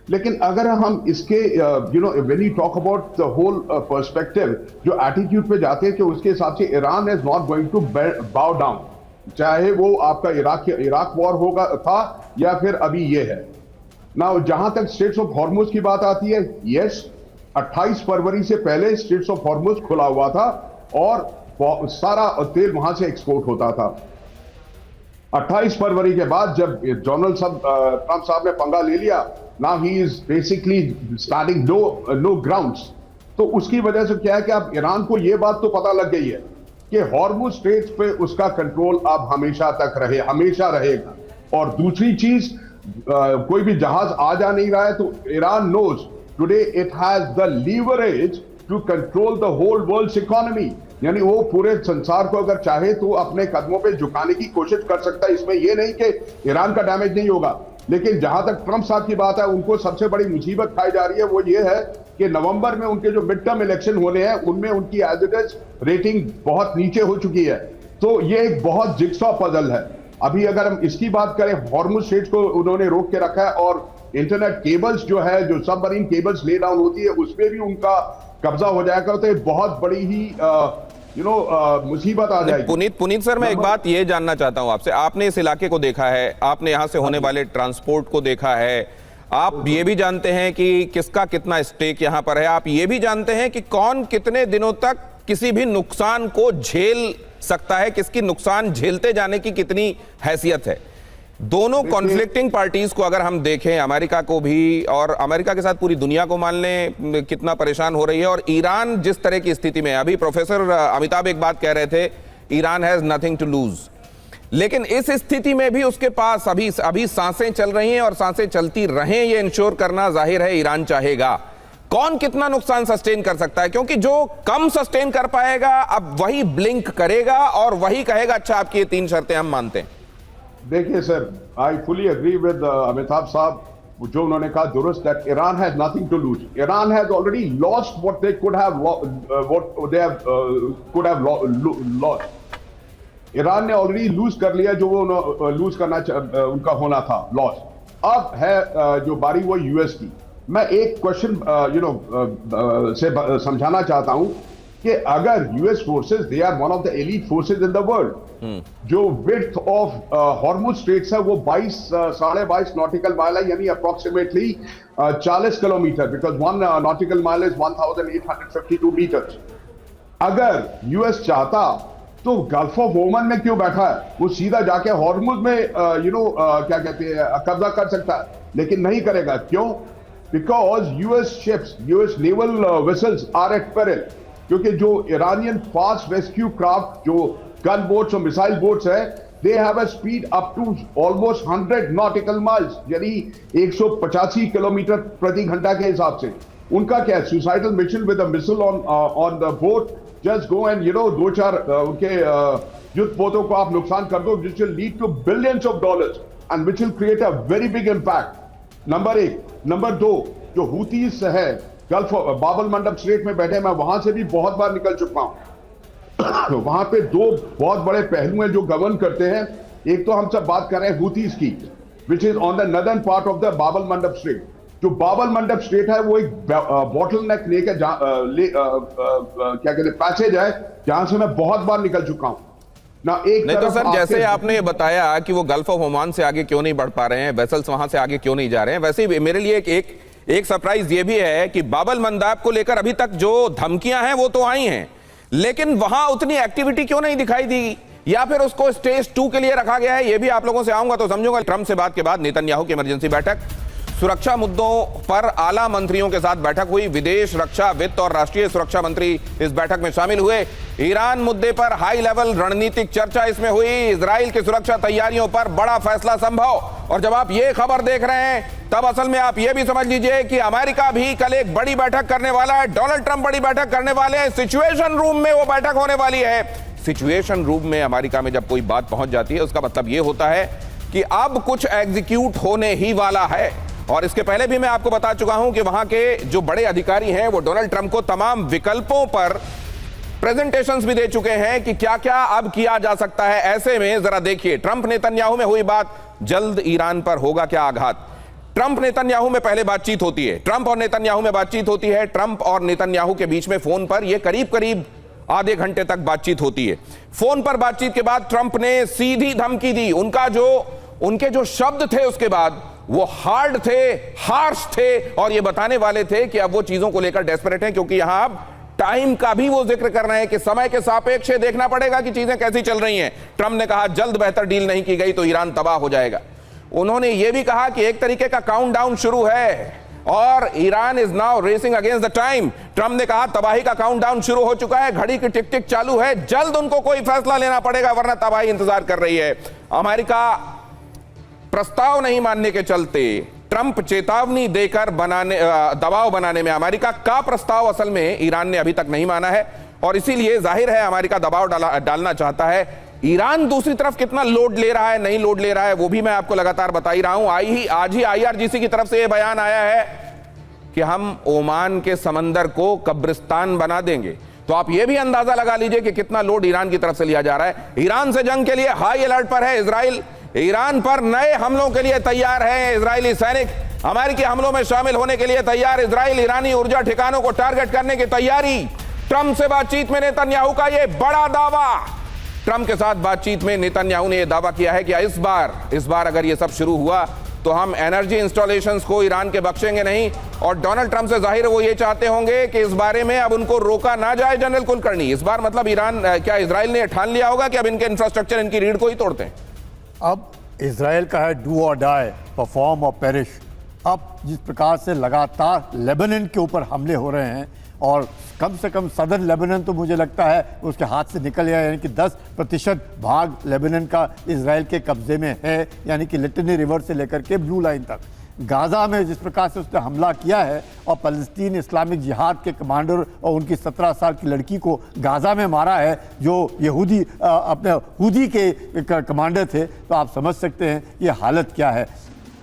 लेकिन अगर हम इसके when you talk about the whole perspective, जो एटीट्यूड पे जाते हैं कि उसके हिसाब से Iran is not going to bow down, चाहे वो आपका इराक वॉर होगा था या फिर अभी ये है ना। जहां तक स्ट्रेट्स ऑफ हॉर्मुज की बात आती है, यस, 28 फरवरी से पहले स्ट्रेट्स ऑफ हॉर्मुज खुला हुआ था और सारा तेल वहां से एक्सपोर्ट होता था। 28 फरवरी के बाद जब डोनाल्ड ट्रंप साहब ने पंगा ले लिया, now he is basically starting no grounds, तो उसकी वजह से क्या है कि अब ईरान को यह बात तो पता लग गई है कि हॉर्मुज स्ट्रेट्स पे उसका कंट्रोल अब हमेशा रहेगा। और दूसरी चीज, कोई भी जहाज आ जा नहीं रहा है तो Iran knows today it has the leverage to control the whole world's economy, यानी वो पूरे संसार को अगर चाहे तो अपने कदमों पे झुकाने की कोशिश कर सकता है। इसमें यह नहीं कि ईरान का डैमेज नहीं होगा, लेकिन जहां तक ट्रंप साहब की बात है, उनको सबसे बड़ी मुसीबत खाई जा रही है वो ये है कि नवंबर में उनके जो मिड टर्म इलेक्शन होने हैं उनमें उनकी एज इट इज रेटिंग बहुत नीचे हो चुकी है। तो ये एक बहुत जिगसॉ पजल है। अभी अगर हम इसकी बात करें, हॉर्मुज स्ट्रेट्स को उन्होंने रोक के रखा है और इंटरनेट केबल्स जो है, जो सबमरीन केबल्स ले डाउन होती है, उसमें भी उनका कब्जा हो जाएगा। तो बहुत बड़ी ही मुसीबत आ जाएगी। पुनीत सर, मैं एक बात ये जानना चाहता हूं आपसे, आपने इस इलाके को देखा है, आपने यहां से होने वाले ट्रांसपोर्ट को देखा है, आप ये भी जानते हैं कि किसका कितना स्टेक यहां पर है, आप ये भी जानते हैं कि कौन कितने दिनों तक किसी भी नुकसान को झेल सकता है, किसकी नुकसान झेलते जाने की कितनी हैसियत है। दोनों कॉन्फ्लिक्टिंग पार्टीज को अगर हम देखें, अमेरिका को भी और अमेरिका के साथ पूरी दुनिया को मान लें कितना परेशान हो रही है, और ईरान जिस तरह की स्थिति में है, अभी प्रोफेसर अमिताभ एक बात कह रहे थे, Iran has nothing to lose, लेकिन इस स्थिति में भी उसके पास अभी सांसें चल रही हैं और सांसें चलती रहें, ये इंश्योर करना जाहिर है ईरान चाहेगा। कौन कितना नुकसान सस्टेन कर सकता है, क्योंकि जो कम सस्टेन कर पाएगा अब वही ब्लिंक करेगा और वही कहेगा अच्छा आपकी ये 3 शर्तें हम मानते हैं। देखिए sir, I fully agree with Amitabh sahab, जो उन्होंने कहा दुरुस्त, that Iran has nothing to lose. Iran has already lost what they could have lost. Iran ने ऑलरेडी लूज कर लिया जो वो लूज करना उनका होना था, लॉस। अब है जो बारी वो यूएस की। मैं एक क्वेश्चन से समझाना चाहता हूं कि अगर US forces, they are one of the elite forces in the world, जो विड्थ ऑफ हॉर्मुज स्ट्रेट्स है वो 22.5 नॉटिकल माइल है, यानी approximately 40 kilometre, because 1 nautical mile is 1852 metres. अगर यूएस चाहता तो गल्फ ऑफ ओमन में क्यों बैठा है, वो सीधा जाके हॉर्मुज में क्या कहते हैं कब्जा कर सकता है, लेकिन नहीं करेगा। क्यों? Because US ships, US naval vessels are at peril, क्योंकि जो ईरानियन फास्ट रेस्क्यू क्राफ्ट, जो गन बोट्स और मिसाइल बोट्स है, they have a speed up to almost 100 nautical miles, यानी 185 किलोमीटर प्रति घंटा के हिसाब से। उनका क्या, suicidal mission with a missile on the boat, just go and 2-4 उनके युद्ध पोतों को आप नुकसान कर दो, which will lead to billions of dollars and which will create a very big impact. Number 1। Number 2, जो हुतीस है गल्फ बाबल मंडप स्ट्रेट में बैठे, मैं वहां से भी बहुत बार निकल चुका हूं। वहां पे 2 बहुत बड़े पहलू हैं जो गवर्न करते हैं। एक तो हम सब बात कर रहे हैं हुतीस की, which is on the northern part of the बाबल मंडप स्ट्रेट। जो बाबल मंडप स्ट्रेट है वो एक बॉटल नेक लेके क्या कहते हैं पैसेज है, जहां से मैं बहुत बार निकल चुका हूं ना। एक नहीं तो सर, जैसे आपने ये बताया कि वो गल्फ ऑफ ओमान से आगे क्यों नहीं बढ़ पा रहे हैं, वेसल्स वहां से आगे क्यों नहीं जा रहे हैं, वैसे ही मेरे लिए एक सरप्राइज ये भी है कि बाबल मंदाब को लेकर अभी तक जो धमकियां हैं वो तो आई हैं, लेकिन वहां उतनी एक्टिविटी क्यों नहीं दिखाई दी, या फिर उसको स्टेज 2 के लिए रखा गया है, ये भी आप लोगों से आऊंगा तो समझूंगा। ट्रंप से बात के बाद नेतन्याहू की इमरजेंसी बैठक, सुरक्षा मुद्दों पर आला मंत्रियों के साथ बैठक हुई, विदेश, रक्षा, वित्त और राष्ट्रीय सुरक्षा मंत्री इस बैठक में शामिल हुए। ईरान मुद्दे पर हाई लेवल रणनीतिक चर्चा इसमें हुई, इजराइल की सुरक्षा तैयारियों पर बड़ा फैसला संभव। और जब आप ये खबर देख रहे हैं तब असल में आप ये भी समझ लीजिए कि अमेरिका भी कल एक बड़ी बैठक करने वाला है, डोनाल्ड ट्रंप बड़ी बैठक करने वाले हैं, सिचुएशन रूम में वो बैठक होने वाली है। सिचुएशन रूम में अमेरिका में जब कोई बात पहुंच जाती है उसका मतलब ये होता है कि अब कुछ एग्जीक्यूट होने ही वाला है। और इसके पहले भी मैं आपको बता चुका हूं कि वहां के जो बड़े अधिकारी हैं वो डोनाल्ड ट्रंप को तमाम विकल्पों पर प्रेजेंटेशंस भी दे चुके हैं कि क्या क्या अब किया जा सकता है। ऐसे में जरा देखिए, ट्रंप नेतन्याहू में हुई बात, जल्द ईरान पर होगा क्या आघात। ट्रंप नेतन्याहू में पहले बातचीत होती है, ट्रंप और नेतन्याहू में बातचीत होती है, ट्रंप और नेतन्याहू के बीच में फोन पर यह करीब आधे घंटे तक बातचीत होती है। फोन पर बातचीत के बाद ट्रंप ने सीधी धमकी दी, उनके जो शब्द थे उसके बाद वो हार्ड थे, हार्श थे, और ये बताने वाले थे कि अब वो चीजों को लेकर डेस्परेट हैं, क्योंकि यहां अब टाइम का भी वो जिक्र कर रहे हैं कि समय के सापेक्ष देखना पड़ेगा कि चीजें कैसी चल रही हैं। ट्रंप ने कहा जल्द बेहतर डील नहीं की गई तो ईरान तबाह हो जाएगा। उन्होंने ये भी कहा कि एक तरीके का काउंटडाउन शुरू है और Iran is now racing against the time. Trump ने कहा तबाही का काउंटडाउन शुरू हो चुका है, घड़ी की टिक टिक चालू है, जल्द उनको कोई फैसला लेना पड़ेगा वरना तबाही इंतजार कर रही है। अमेरिका प्रस्ताव नहीं मानने के चलते ट्रंप चेतावनी देकर दबाव बनाने में, अमेरिका का प्रस्ताव असल में ईरान ने अभी तक नहीं माना है और इसीलिए जाहिर है अमेरिका दबाव डालना चाहता है। ईरान दूसरी तरफ कितना लोड ले रहा है, नहीं लोड ले रहा है, वो भी मैं आपको लगातार बता ही रहा हूं। आज ही IRGC की तरफ से यह बयान आया है कि हम ओमान के समंदर को कब्रिस्तान बना देंगे। तो आप यह भी अंदाजा लगा लीजिए कि कितना लोड ईरान की तरफ से लिया जा रहा है। ईरान से जंग के लिए हाई अलर्ट पर है इजराइल, ईरान पर नए हमलों के लिए तैयार है इजरायली सैनिक, अमेरिकी हमलों में शामिल होने के लिए तैयार इजराइल, ईरानी ऊर्जा ठिकानों को टारगेट करने की तैयारी। ट्रंप से बातचीत में नेतन्याहू का यह बड़ा दावा। ट्रंप के साथ बातचीत में नेतन्याहू ने यह दावा किया है कि इस बार अगर यह सब शुरू हुआ तो हम एनर्जी इंस्टॉलेशंस को ईरान के बख्शेंगे नहीं। और डोनाल्ड ट्रंप से जाहिर है वो ये चाहते होंगे कि इस बारे में अब उनको रोका ना जाए। जनरल कुलकर्णी, इस बार मतलब इजराइल ने ठान लिया होगा कि अब इनके इंफ्रास्ट्रक्चर, इनकी रीढ़ को ही तोड़ते हैं। अब इजराइल का है डू और डाई, परफॉर्म और पेरिश। अब जिस प्रकार से लगातार लेबनान के ऊपर हमले हो रहे हैं और कम से कम सदर्न लेबनान तो मुझे लगता है उसके हाथ से निकल गया, यानी कि 10% भाग लेबनान का इजराइल के कब्जे में है, यानी कि लिटनी रिवर से लेकर के ब्लू लाइन तक। गाज़ा में जिस प्रकार से उसने हमला किया है और फ़लस्तीन इस्लामिक जिहाद के कमांडर और उनकी 17 साल की लड़की को गाज़ा में मारा है, जो यहूदी अपने हुदी के कमांडर थे, तो आप समझ सकते हैं ये हालत क्या है।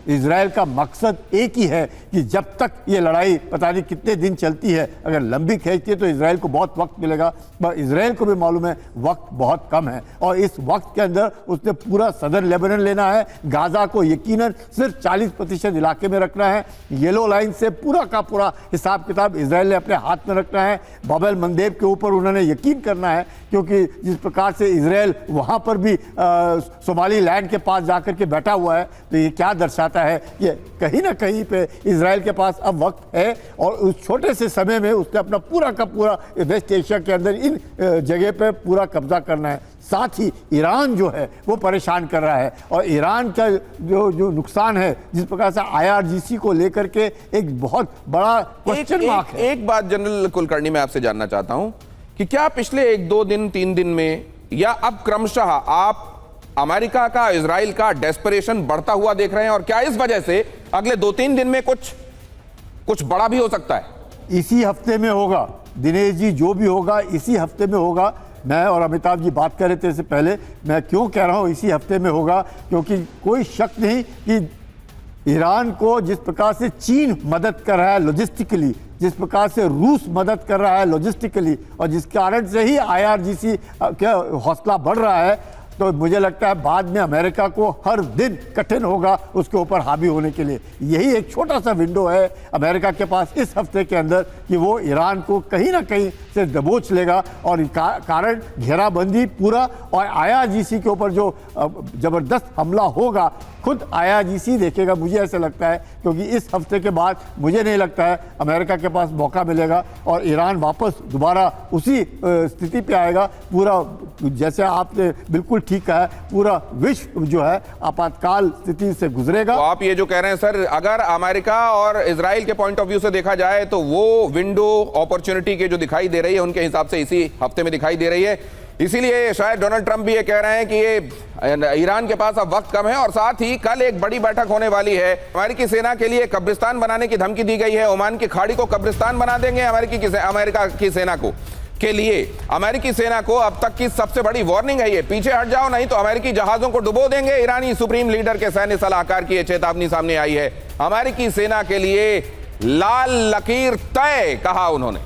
इजराइल का मकसद एक ही है कि जब तक ये लड़ाई पता नहीं कितने दिन चलती है, अगर लंबी खींचती है तो इजराइल को बहुत वक्त मिलेगा, पर इजराइल को भी मालूम है वक्त बहुत कम है और इस वक्त के अंदर उसने पूरा सदर्न लेबनान लेना है। गाज़ा को यकीनन सिर्फ 40% इलाके में रखना है। येलो लाइन से पूरा का पूरा हिसाब किताब इजराइल ने अपने हाथ में रखना है। बाबेल मंदेब के ऊपर उन्होंने यकीन करना है, क्योंकि जिस प्रकार से इजराइल वहाँ पर भी सोमाली लैंड के पास जाकर के बैठा हुआ है, तो ये क्या दर्शाता है कि कहीं ना कहीं पे इजराइल के पास अब वक्त है और उस छोटे से समय में उसने अपना पूरा का पूरा वेस्ट एशिया के अंदर इन जगह पे पूरा कब्जा करना है। साथ ही ईरान जो है वो परेशान कर रहा है और ईरान का जो नुकसान है, जिस प्रकार से IRGC को लेकर के एक बहुत बड़ा क्वेश्चन मार्क है। एक बात जनरल कुलकर्णी मैं आपसे जानना चाहता हूं कि क्या पिछले 1-2 दिन 3 दिन में या अब क्रमशः आप अमेरिका का, इजराइल का डेस्परेशन बढ़ता हुआ देख रहे हैं, और क्या इस वजह से अगले 2-3 दिन में कुछ बड़ा भी हो सकता है? इसी हफ्ते में होगा दिनेश जी, जो भी होगा इसी हफ्ते में होगा। मैं और अमिताभ जी बात कर रहे थे इससे पहले, मैं क्यों कह रहा हूं इसी हफ्ते में होगा, क्योंकि कोई शक नहीं कि ईरान को जिस प्रकार से चीन मदद कर रहा है लॉजिस्टिकली, जिस प्रकार से रूस मदद कर रहा है लॉजिस्टिकली, और जिस कारण से ही IRGC का हौसला बढ़ रहा है, तो मुझे लगता है बाद में अमेरिका को हर दिन कठिन होगा उसके ऊपर हावी होने के लिए। यही एक छोटा सा विंडो है अमेरिका के पास इस हफ्ते के अंदर कि वो ईरान को कहीं ना कहीं से दबोच लेगा और कारण घेराबंदी पूरा और IRGC के ऊपर जो ज़बरदस्त हमला होगा खुद IRGC देखेगा, मुझे ऐसा लगता है, क्योंकि इस हफ्ते के बाद मुझे नहीं लगता है अमेरिका के पास मौका मिलेगा और ईरान वापस दोबारा उसी स्थिति पे आएगा। पूरा जैसे आपने बिल्कुल ठीक कहा, पूरा विश्व जो है आपातकाल स्थिति से गुजरेगा। तो आप ये जो कह रहे हैं सर, अगर अमेरिका और इजराइल के पॉइंट ऑफ व्यू से देखा जाए तो वो विंडो अपॉर्चुनिटी के जो दिखाई दे रही है उनके हिसाब से इसी हफ्ते में दिखाई दे रही है। इसीलिए शायद डोनाल्ड ट्रंप भी ये कह रहे हैं कि ये ईरान के पास अब वक्त कम है, और साथ ही कल एक बड़ी बैठक होने वाली है। अमेरिकी सेना के लिए कब्रिस्तान बनाने की धमकी दी गई है। ओमान की खाड़ी को कब्रिस्तान बना देंगे अमेरिका की सेना को के लिए। अमेरिकी सेना को अब तक की सबसे बड़ी वार्निंग है ये, पीछे हट जाओ नहीं तो अमेरिकी जहाजों को डुबो देंगे। ईरानी सुप्रीम लीडर के सैन्य सलाहकार की चेतावनी सामने आई है। अमेरिकी सेना के लिए लाल लकीर तय, कहा उन्होंने।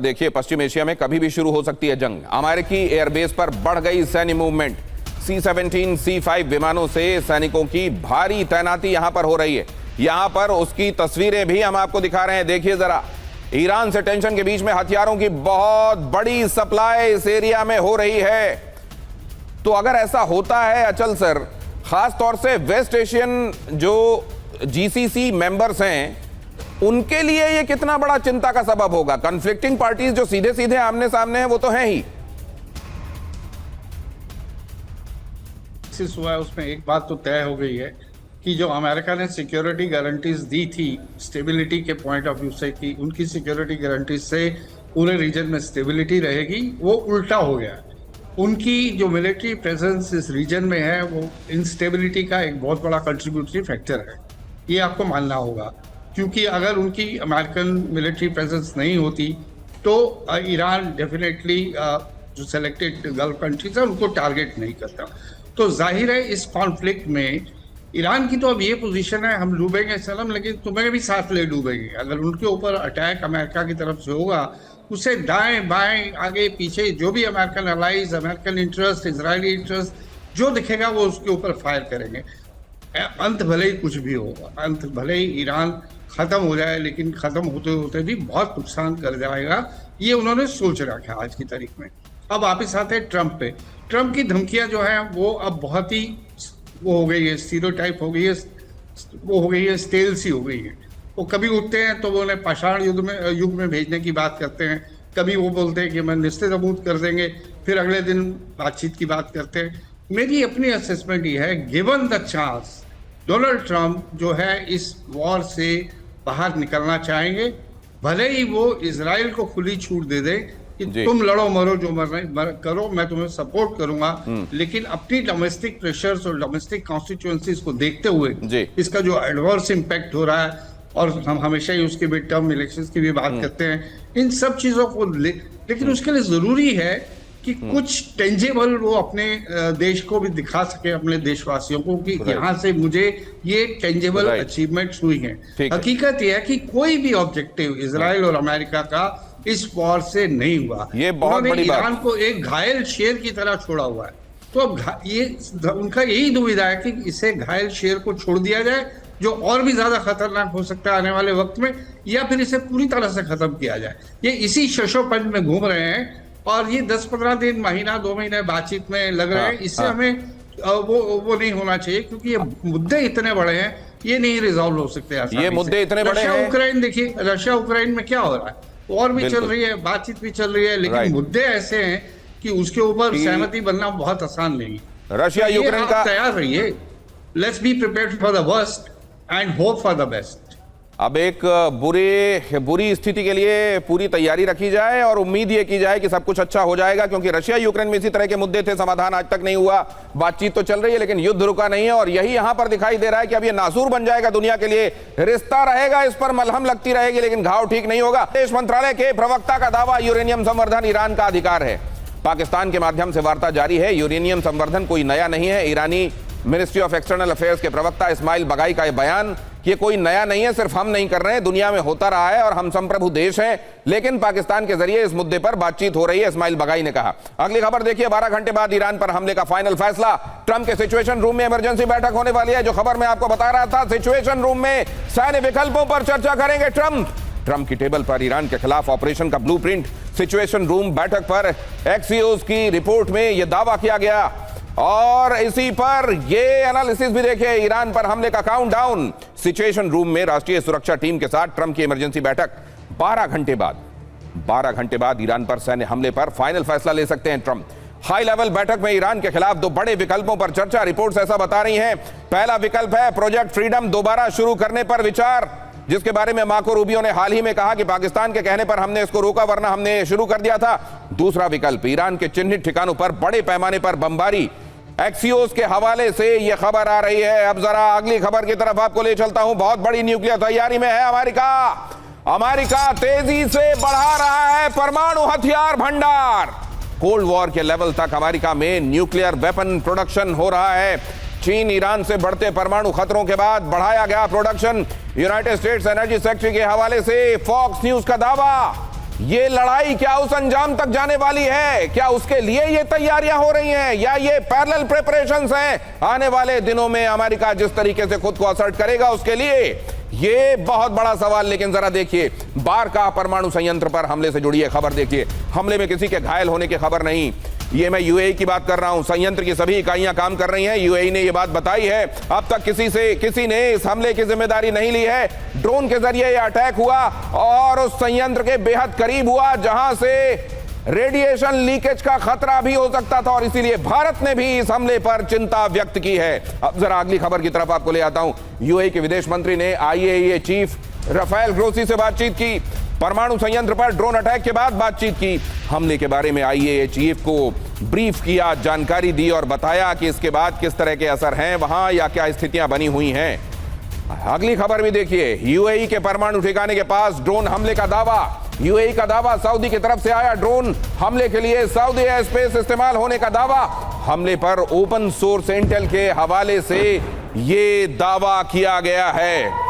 देखिए, पश्चिम एशिया में कभी भी शुरू हो सकती है जंग। अमेरिकी एयरबेस पर बढ़ गई सैन्य मूवमेंट। C-17, C-5 विमानों से सैनिकों की भारी तैनाती यहां पर हो रही है। यहां पर उसकी तस्वीरें भी हम आपको दिखा रहे हैं, देखिए जरा। ईरान से टेंशन के बीच में हथियारों की बहुत बड़ी सप्लाई इस एरिया में हो रही है। तो अगर ऐसा होता है अचल सर, खास तौर से वेस्ट एशियन जो GCC मेंबर्स हैं, उनके लिए ये कितना बड़ा चिंता का सबब होगा? कॉन्फ्लिक्टिंग पार्टीज जो सीधे सीधे आमने सामने हैं वो तो हैं ही। हुआ है उसमें एक बात तो तय हो गई है कि जो अमेरिका ने सिक्योरिटी गारंटीज दी थी स्टेबिलिटी के पॉइंट ऑफ व्यू से, कि उनकी सिक्योरिटी गारंटीज से पूरे रीजन में स्टेबिलिटी रहेगी, वो उल्टा हो गया। उनकी जो मिलिट्री प्रेजेंस इस रीजन में है वो इंस्टेबिलिटी का एक बहुत बड़ा कंट्रीब्यूटरी फैक्टर है, ये आपको मानना होगा। क्योंकि अगर उनकी अमेरिकन मिलिट्री प्रेजेंस नहीं होती तो ईरान डेफिनेटली जो सेलेक्टेड गल्फ कंट्रीज है उनको टारगेट नहीं करता। तो जाहिर है इस कॉन्फ्लिक्ट में ईरान की तो अब ये पोजीशन है, हम डूबेंगे सनम, लेकिन तुम्हें भी साथ ले डूबेंगे। अगर उनके ऊपर अटैक अमेरिका की तरफ से होगा, उसे दाएं बाएं आगे पीछे जो भी American allies, American interest, Israeli interest जो दिखेगा वो उसके ऊपर फायर करेंगे। अंत भले ही कुछ भी होगा, अंत भले ही ईरान खत्म हो जाए, लेकिन खत्म होते होते भी बहुत नुकसान कर जाएगा ये उन्होंने सोच रखा है आज की तारीख में। अब वापिस आते हैं ट्रंप पे। ट्रंप की धमकियां जो है वो अब बहुत ही वो हो गई है, स्टीरियोटाइप हो गई है, वो हो गई है, स्टेल सी हो गई है। वो कभी उठते हैं तो वो उन्हें पाषाण युग में भेजने की बात करते हैं, कभी वो बोलते हैं कि हम निश्चित सबूत कर देंगे, फिर अगले दिन बातचीत की बात करते हैं। मेरी अपनी असेसमेंट ये है, given the chance Donald Trump जो है इस वॉर से बाहर निकलना चाहेंगे, भले ही वो इजराइल को खुली छूट दे दे कि तुम लड़ो मरो जो करो, मैं तुम्हें सपोर्ट करूंगा, लेकिन अपनी डोमेस्टिक प्रेशर्स और डोमेस्टिक कॉन्स्टिट्यूएंसीज को देखते हुए इसका जो एडवर्स इम्पैक्ट हो रहा है, और हम हमेशा ही उसके मिड टर्म इलेक्शंस की भी बात करते हैं, इन सब चीजों को लेकिन उसके लिए जरूरी है कि कुछ टेंजेबल वो अपने देश को भी दिखा सके, अपने देशवासियों को, कि यहाँ से मुझे ये टेंजेबल अचीवमेंट्स हुई हैं। हकीकत यह है कि कोई भी ऑब्जेक्टिव इजराइल और अमेरिका का इस वॉर से नहीं हुआ। ये बहुत बड़ी बात। ईरान को एक घायल शेर की तरह छोड़ा हुआ है, तो अब ये उनका यही दुविधा है कि इसे घायल शेर को छोड़ दिया जाए, जो और भी ज्यादा खतरनाक हो सकता है आने वाले वक्त में, या फिर इसे पूरी तरह से खत्म किया जाए। ये इसी शशोपंज में घूम रहे हैं, और ये 10-15 दिन, महीना 2 महीने बातचीत में लग रहे हैं। इससे हमें वो नहीं होना चाहिए, क्योंकि ये मुद्दे इतने बड़े हैं, ये नहीं रिजॉल्व हो सकते। ये मुद्दे इतने बड़े हैं। उक्रेन देखिए, रशिया उक्रेन में क्या हो रहा है, वॉर भी चल रही है, बातचीत भी चल रही है, लेकिन मुद्दे ऐसे हैं कि उसके ऊपर सहमति बनना बहुत आसान नहीं है। रशिया यूक्रेन का तैयार रहिए, let's be prepared for the worst and hope for the best. अब एक बुरी स्थिति के लिए पूरी तैयारी रखी जाए और उम्मीद ये की जाए कि सब कुछ अच्छा हो जाएगा, क्योंकि रशिया यूक्रेन में इसी तरह के मुद्दे थे, समाधान आज तक नहीं हुआ, बातचीत तो चल रही है लेकिन युद्ध रुका नहीं है, और यही यहां पर दिखाई दे रहा है कि अब ये नासूर बन जाएगा दुनिया के लिए। रिश्ता रहेगा, इस पर मलहम लगती रहेगी, लेकिन घाव ठीक नहीं होगा। विदेश मंत्रालय के प्रवक्ता का दावा, यूरेनियम संवर्धन ईरान का अधिकार है। पाकिस्तान के माध्यम से वार्ता जारी है। यूरेनियम संवर्धन कोई नया नहीं है। ईरानी मिनिस्ट्री ऑफ एक्सटर्नल अफेयर्स के प्रवक्ता इस्माइल बगाई का यह बयान, ये कोई नया नहीं है, सिर्फ हम नहीं कर रहे हैं, दुनिया में होता रहा है और हम संप्रभु देश हैं, लेकिन पाकिस्तान के जरिए इस मुद्दे पर बातचीत हो रही है, इस्माइल बगाई ने कहा। अगली खबर देखिए, 12 घंटे बाद ईरान पर हमले का फाइनल फैसला। ट्रंप के सिचुएशन रूम में इमरजेंसी बैठक होने वाली है, जो खबर मैं आपको बता रहा था। सिचुएशन रूम में सैन्य विकल्पों पर चर्चा करेंगे ट्रंप की टेबल पर ईरान के खिलाफ ऑपरेशन का ब्लूप्रिंट। सिचुएशन रूम बैठक पर एक्सियोस की रिपोर्ट में यह दावा किया गया, और इसी पर यह एनालिसिस भी देखिए, ईरान पर हमले का काउंटडाउन। सिचुएशन रूम में राष्ट्रीय सुरक्षा टीम के साथ ट्रंप की इमरजेंसी बैठक। 12 घंटे बाद ईरान पर सैन्य हमले पर फाइनल फैसला ले सकते हैं ट्रंप। हाई लेवल बैठक में ईरान के खिलाफ 2 बड़े विकल्पों पर चर्चा, रिपोर्ट्स ऐसा बता रही हैं। पहला विकल्प है प्रोजेक्ट फ्रीडम दोबारा शुरू करने पर विचार, जिसके बारे में मार्को रूबियो ने हाल ही में कहा कि पाकिस्तान के कहने पर हमने इसको रोका, वरना हमने शुरू कर दिया था। दूसरा विकल्प, ईरान के चिन्हित ठिकानों पर बड़े पैमाने पर बमबारी। एक्सियोस के हवाले से यह खबर आ रही है। अब जरा अगली खबर की तरफ आपको ले चलता हूं। बहुत बड़ी न्यूक्लियर तैयारी में है अमेरिका तेजी से बढ़ा रहा है परमाणु हथियार भंडार। कोल्ड वॉर के लेवल तक अमेरिका में न्यूक्लियर वेपन प्रोडक्शन हो रहा है। चीन ईरान से बढ़ते परमाणु खतरों के बाद बढ़ाया गया production. United states energy secretary के हवाले से फॉक्स न्यूज का दावा, ये लड़ाई क्या उस अंजाम तक जाने वाली है? क्या उसके लिए ये तैयारियां हो रही हैं, या ये पैरेलल प्रिपरेशंस हैं? आने वाले दिनों में अमेरिका जिस तरीके से खुद को असर्ट करेगा उसके लिए ये बहुत बड़ा सवाल। लेकिन जरा देखिए, बारका परमाणु संयंत्र पर हमले से जुड़ी है खबर देखिए। हमले में किसी के घायल होने की खबर नहीं। ये मैं यूएई की बात कर रहा हूं। संयंत्र की सभी इकाइयां काम कर रही हैं। यूएई ने यह बात बताई है। अब तक किसी ने इस हमले की जिम्मेदारी नहीं ली है। ड्रोन के जरिए यह अटैक हुआ और उस संयंत्र के बेहद करीब हुआ, जहां से रेडिएशन लीकेज का खतरा भी हो सकता था, और इसीलिए भारत ने भी इस हमले पर चिंता व्यक्त की है। अब जरा अगली खबर की तरफ आपको ले आता हूं। यूएई के विदेश मंत्री ने आईएईए चीफ राफेल ग्रोसी से बातचीत की। परमाणु संयंत्र पर ड्रोन अटैक के बाद बातचीत की। हमले के बारे में आईएईए चीफ को ब्रीफ किया, जानकारी दी और बताया कि इसके बाद किस तरह के असर हैं वहां, या क्या स्थितियां बनी हुई हैं। अगली खबर भी देखिए, यूएई के परमाणु ठिकाने के पास ड्रोन हमले का दावा। यूएई का दावा, सऊदी की तरफ से आया ड्रोन हमले के लिए सऊदी एयर स्पेस इस्तेमाल होने का दावा। हमले पर ओपन सोर्स इंटेल के हवाले से ये दावा किया गया है।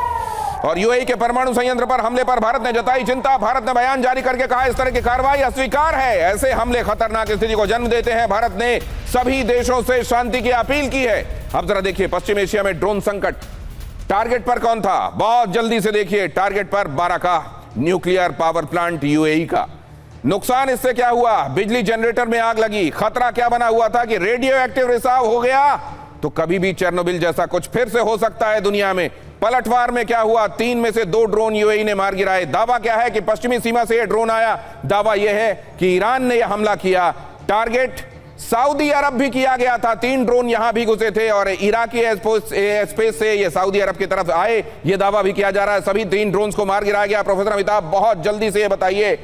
और यूएई के परमाणु संयंत्र पर हमले पर भारत ने जताई चिंता। भारत ने बयान जारी करके कहा, इस तरह की कार्रवाई अस्वीकार है। ऐसे हमले खतरनाक स्थिति को जन्म देते हैं। भारत ने सभी देशों से शांति की अपील की है। अब जरा देखिए, पश्चिम एशिया में ड्रोन संकट। टारगेट पर कौन था? बहुत जल्दी से देखिए, टारगेट पर बाराका न्यूक्लियर पावर प्लांट यूएई का। नुकसान इससे क्या हुआ? बिजली जनरेटर में आग लगी। खतरा क्या बना हुआ था कि रेडियो एक्टिव रिसाव हो गया तो कभी भी चेरनोबिल जैसा कुछ फिर से हो सकता है दुनिया में। पलटवार में क्या हुआ? 3 में से 2 ड्रोन यूएई ने मार गिराए। दावा क्या है कि पश्चिमी सीमा से यह ड्रोन आया। दावा यह है कि ईरान ने यह हमला किया। टारगेट सऊदी अरब भी किया गया था। 3 ड्रोन यहां भी घुसे थे और इराकी स्पेस से ये सऊदी अरब की तरफ आए, यह दावा भी किया जा रहा है। सभी 3 ड्रोन्स को मार गिराया गया। प्रोफेसर अमिताभ, बहुत जल्दी से यह बताइए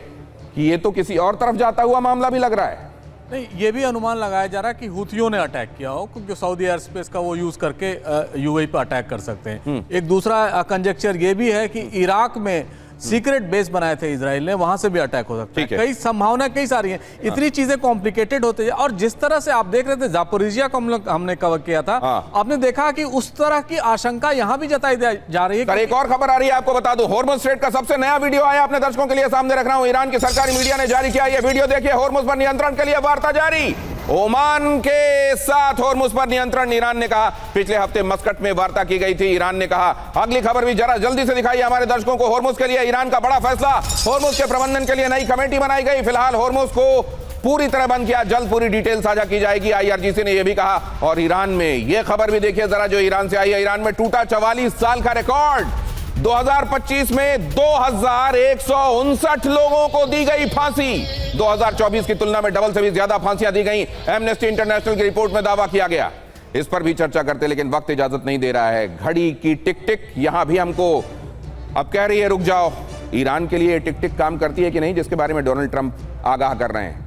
कि यह तो किसी और तरफ जाता हुआ मामला भी लग रहा है। नहीं, ये भी अनुमान लगाया जा रहा है कि हुतियों ने अटैक किया हो, क्योंकि सऊदी एयर स्पेस का वो यूज करके यूएई पर अटैक कर सकते हैं। एक दूसरा कंजेक्चर ये भी है कि इराक में सीक्रेट बेस बनाए थे इजराइल ने, वहां से भी अटैक हो सकता है। कई संभावनाएं कई सारी हैं। इतनी चीजें कॉम्प्लिकेटेड होते हैं। और जिस तरह से आप देख रहे थे जापोरिजिया को हमने कवर किया था, आपने देखा कि उस तरह की आशंका यहां भी जताई जा रही है। एक और खबर आ रही है, आपको बता दूं, हॉर्मुज स्ट्रेट का सबसे नया वीडियो आया, अपने दर्शकों के लिए सामने रख रहा हूं। ईरान की सरकारी मीडिया ने जारी किया यह वीडियो। देखिए, हॉर्मुज पर नियंत्रण के लिए वार्ता जारी। ओमान के साथ हॉर्मुज पर नियंत्रण। ईरान ने कहा पिछले हफ्ते मस्कट में वार्ता की गई थी। ईरान ने कहा, अगली खबर भी जरा जल्दी से दिखाइए हमारे दर्शकों को। हॉर्मुज के लिए ईरान का बड़ा फैसला। हॉर्मुज के प्रबंधन के लिए नई कमेटी बनाई गई। फिलहाल हॉर्मुज को पूरी तरह बंद किया। जल्द पूरी डिटेल साझा की जाएगी। आईआरजीसी ने यह भी कहा। और ईरान में यह खबर भी देखिए जरा, जो ईरान से आई है। ईरान में टूटा 44 साल का रिकॉर्ड। 2025 में 2159 लोगों को दी गई फांसी। 2024 की तुलना में डबल से भी ज्यादा फांसियां दी गई। एमनेस्टी इंटरनेशनल की रिपोर्ट में दावा किया गया। इस पर भी चर्चा करते, लेकिन वक्त इजाजत नहीं दे रहा है। घड़ी की टिक टिक यहां भी हमको अब कह रही है रुक जाओ। ईरान के लिए टिक टिक काम करती है कि नहीं, जिसके बारे में डोनाल्ड ट्रंप आगाह कर रहे हैं।